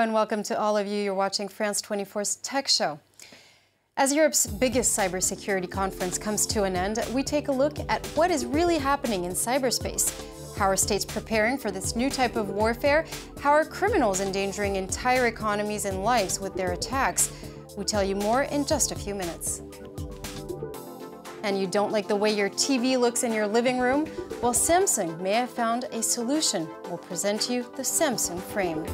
and welcome to all of you. You're watching France 24's Tech Show. As Europe's biggest cybersecurity conference comes to an end, we take a look at what is really happening in cyberspace. How are states preparing for this new type of warfare? How are criminals endangering entire economies and lives with their attacks? We tell you more in just a few minutes. And you don't like the way your TV looks in your living room? Well, Samsung may have found a solution. We'll present you the Samsung Frame.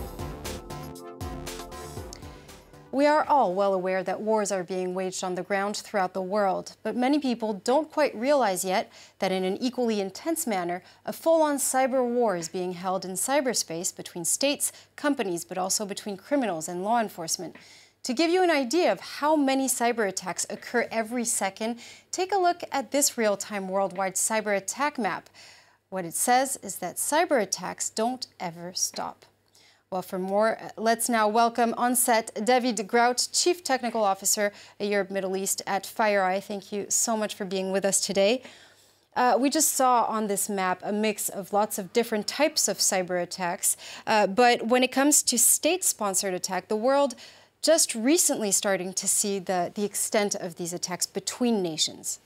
We are all well aware that wars are being waged on the ground throughout the world, but many people don't quite realize yet that in an equally intense manner, a full-on cyber war is being held in cyberspace between states, companies, but also between criminals and law enforcement. To give you an idea of how many cyber attacks occur every second, take a look at this real-time worldwide cyber attack map. What it says is that cyber attacks don't ever stop. Well, for more, let's now welcome on set David Grout, Chief Technical Officer at Europe Middle East at FireEye. Thank you so much for being with us today. We just saw on this map a mix of lots of different types of cyber attacks, but when it comes to state-sponsored attack, the world just recently starting to see the extent of these attacks between nations.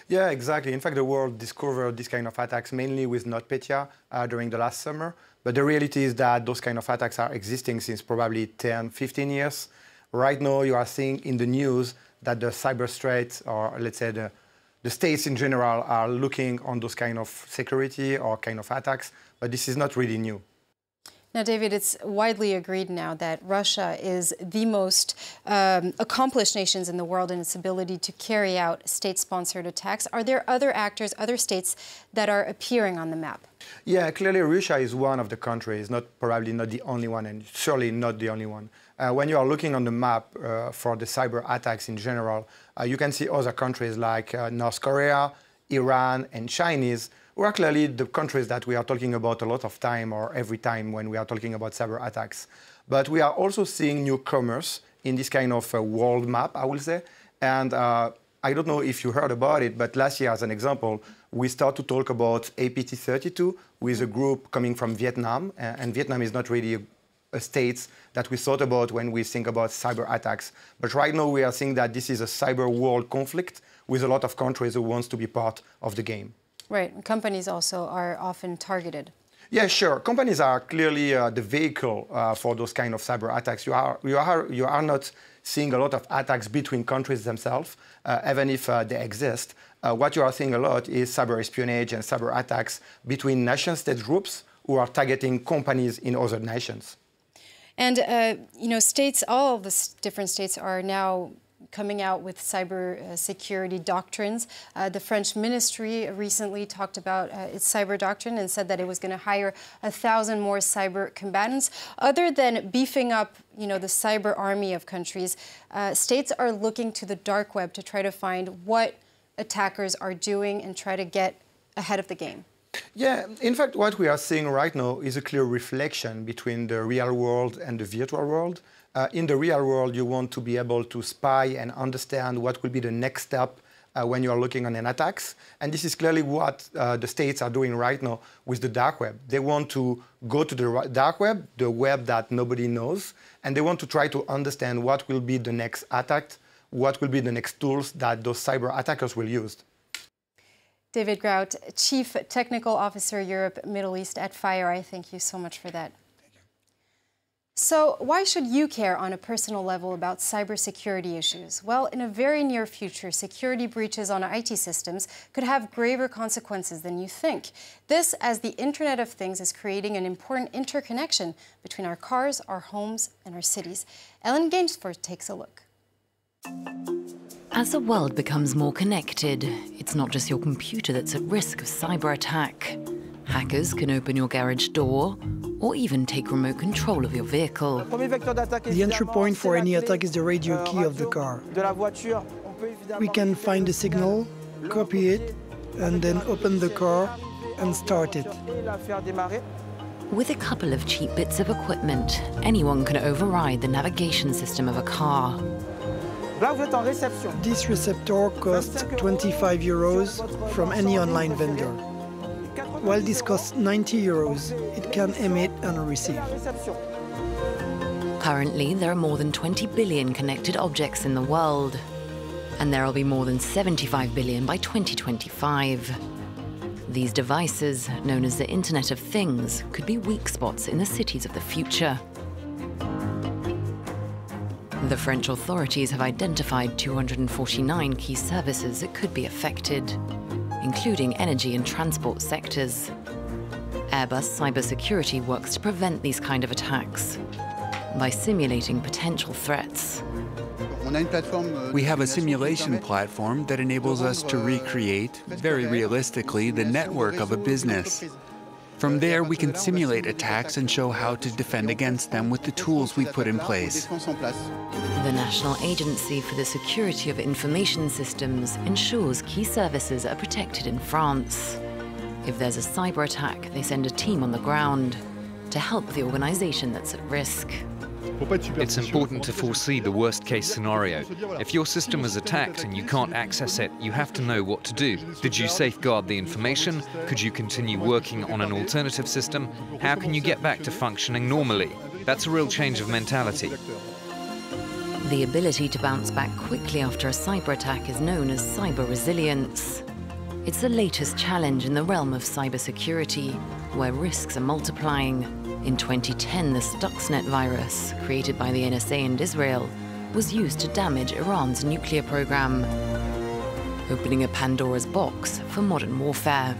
Yeah, exactly. In fact, the world discovered this kind of attacks mainly with NotPetya during the last summer. But the reality is that those kind of attacks are existing since probably 10, 15 years. Right now, you are seeing in the news that the cyber threats, or let's say the states in general, are looking on those kind of security or kind of attacks. But this is not really new. Now, David, it's widely agreed now that Russia is the most accomplished nations in the world in its ability to carry out state-sponsored attacks. Are there other actors, other states that are appearing on the map? Yeah, clearly Russia is one of the countries, probably not the only one, and surely not the only one. When you are looking on the map for the cyber attacks in general, you can see other countries like North Korea, Iran, and Chinese, who are clearly the countries that we are talking about a lot of time or every time when we are talking about cyber attacks. But we are also seeing newcomers in this kind of world map, I will say. And I don't know if you heard about it, but last year, as an example, we start to talk about APT32 with a group coming from Vietnam. And Vietnam is not really a state that we thought about when we think about cyber attacks. But right now, we are seeing that this is a cyber world conflict with a lot of countries who want to be part of the game. Right, and companies also are often targeted. Yeah, sure. Companies are clearly the vehicle for those kind of cyber attacks. You are not seeing a lot of attacks between countries themselves, even if they exist. What you are seeing a lot is cyber espionage and cyber attacks between nation-state groups who are targeting companies in other nations. And, you know, states, all of the different states are now coming out with cyber security doctrines. The French ministry recently talked about its cyber doctrine and said that it was going to hire 1,000 more cyber combatants. Other than beefing up, you know, the cyber army of countries, states are looking to the dark web to try to find what attackers are doing and try to get ahead of the game. Yeah, in fact, what we are seeing right now is a clear reflection between the real world and the virtual world. In the real world, you want to be able to spy and understand what will be the next step when you are looking on an attacks. And this is clearly what the states are doing right now with the dark web. They want to go to the dark web, the web that nobody knows, and they want to try to understand what will be the next attack, what will be the next tools that those cyber attackers will use. David Grout, Chief Technical Officer, Europe, Middle East at FireEye. Thank you so much for that. So why should you care on a personal level about cybersecurity issues? Well, in a very near future, security breaches on IT systems could have graver consequences than you think. This, as the Internet of Things is creating an important interconnection between our cars, our homes, and our cities. Ellen Gainsford takes a look. As the world becomes more connected, it's not just your computer that's at risk of cyber attack. Hackers can open your garage door or even take remote control of your vehicle. The entry point for any attack is the radio key of the car. We can find the signal, copy it, and then open the car and start it. With a couple of cheap bits of equipment, anyone can override the navigation system of a car. This receptor costs 25 euros from any online vendor. While this costs 90 euros, it can emit and receive. Currently, there are more than 20 billion connected objects in the world, and there will be more than 75 billion by 2025. These devices, known as the Internet of Things, could be weak spots in the cities of the future. The French authorities have identified 249 key services that could be affected, including energy and transport sectors. Airbus cybersecurity works to prevent these kind of attacks by simulating potential threats. We have a simulation platform that enables us to recreate, very realistically, the network of a business. From there, we can simulate attacks and show how to defend against them with the tools we put in place. The National Agency for the Security of Information Systems ensures key services are protected in France. If there's a cyber attack, they send a team on the ground to help the organization that's at risk. It's important to foresee the worst-case scenario. If your system is attacked and you can't access it, you have to know what to do. Did you safeguard the information? Could you continue working on an alternative system? How can you get back to functioning normally? That's a real change of mentality. The ability to bounce back quickly after a cyber attack is known as cyber resilience. It's the latest challenge in the realm of cybersecurity, where risks are multiplying. In 2010, the Stuxnet virus, created by the NSA and Israel, was used to damage Iran's nuclear program, opening a Pandora's box for modern warfare.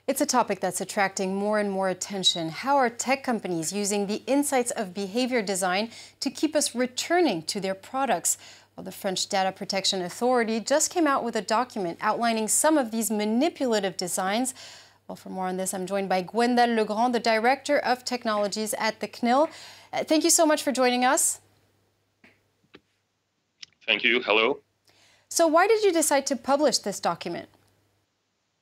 It's a topic that's attracting more and more attention. How are tech companies using the insights of behavior design to keep us returning to their products? Well, the French Data Protection Authority just came out with a document outlining some of these manipulative designs. Well, for more on this, I'm joined by Gwendal Legrand, the Director of Technologies at the CNIL. Thank you so much for joining us. Thank you. Hello. So why did you decide to publish this document?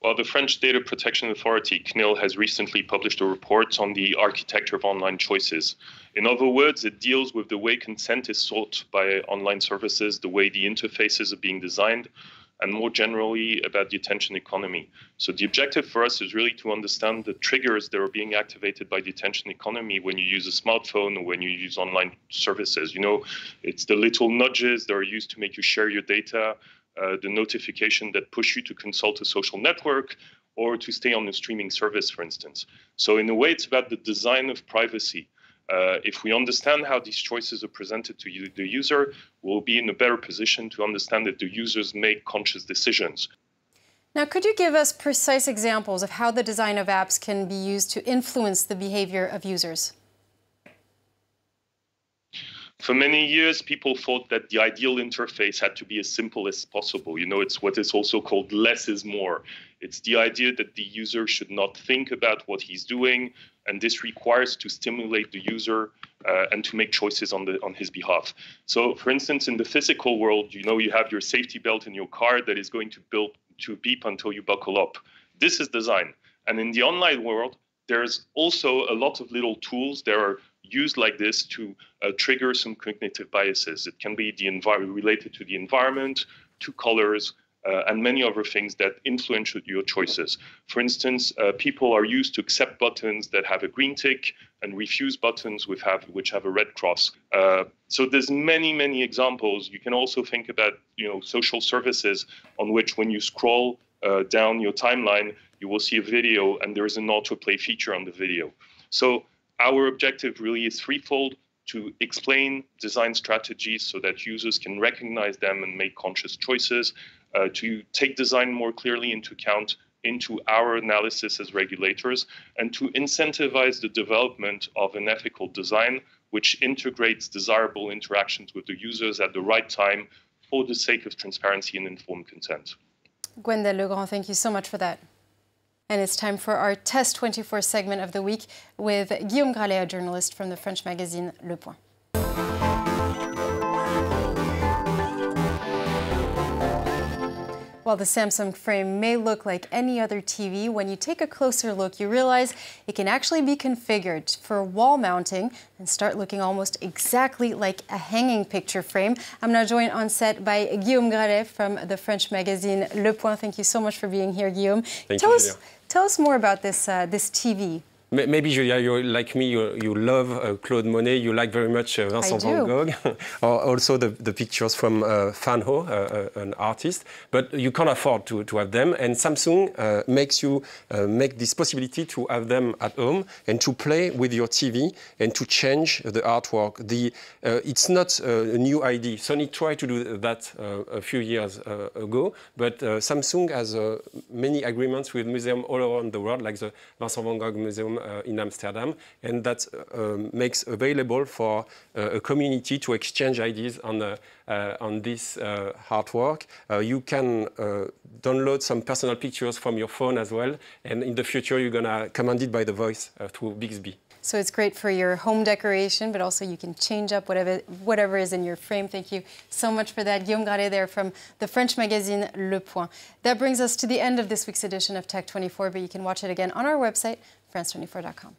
Well, the French Data Protection Authority, CNIL, has recently published a report on the architecture of online choices. In other words, it deals with the way consent is sought by online services, the way the interfaces are being designed, and more generally about the attention economy. So the objective for us is really to understand the triggers that are being activated by the attention economy when you use a smartphone or when you use online services. You know, it's the little nudges that are used to make you share your data, the notification that push you to consult a social network or to stay on a streaming service, for instance. So in a way, it's about the design of privacy. If we understand how these choices are presented to the user, we'll be in a better position to understand that the users make conscious decisions. Now, could you give us precise examples of how the design of apps can be used to influence the behavior of users? For many years, people thought that the ideal interface had to be as simple as possible. You know, it's what is also called less is more. It's the idea that the user should not think about what he's doing, and this requires to stimulate the user and to make choices on his behalf. So, for instance, in the physical world, you know, you have your safety belt in your car that is going to beep until you buckle up. This is design. And in the online world, there's also a lot of little tools that are used like this to trigger some cognitive biases. It can be related to the environment, to colors, and many other things that influence your choices. For instance, people are used to accept buttons that have a green tick and refuse buttons which have a red cross. So there's many examples. You can also think about, you know, social services on which when you scroll down your timeline, you will see a video and there is an autoplay feature on the video. So our objective really is threefold: to explain design strategies so that users can recognize them and make conscious choices, to take design more clearly into account into our analysis as regulators, and to incentivize the development of an ethical design which integrates desirable interactions with the users at the right time for the sake of transparency and informed consent. Gwendal Legrand, thank you so much for that. And it's time for our Test 24 segment of the week with Guillaume Gralet, a journalist from the French magazine Le Point. While the Samsung frame may look like any other TV, when you take a closer look, you realize it can actually be configured for wall mounting and start looking almost exactly like a hanging picture frame. I'm now joined on set by Guillaume Gralet from the French magazine Le Point. Thank you so much for being here, Guillaume. Tell us more about this TV. Maybe you're like me, you love Claude Monet, you like very much Vincent van Gogh, or also the pictures from Van Gogh, an artist, but you can't afford to have them, and Samsung makes you make this possibility to have them at home and to play with your TV and to change the artwork. It's not a new idea. Sony tried to do that a few years ago, but Samsung has many agreements with museums all around the world, like the Vincent van Gogh Museum in Amsterdam, and that makes available for a community to exchange ideas on this artwork. You can download some personal pictures from your phone as well, and in the future you're gonna command it by the voice through Bixby. So it's great for your home decoration, but also you can change up whatever is in your frame. Thank you so much for that. Guillaume Garet there from the French magazine Le Point. That brings us to the end of this week's edition of Tech 24, but you can watch it again on our website, france24.com.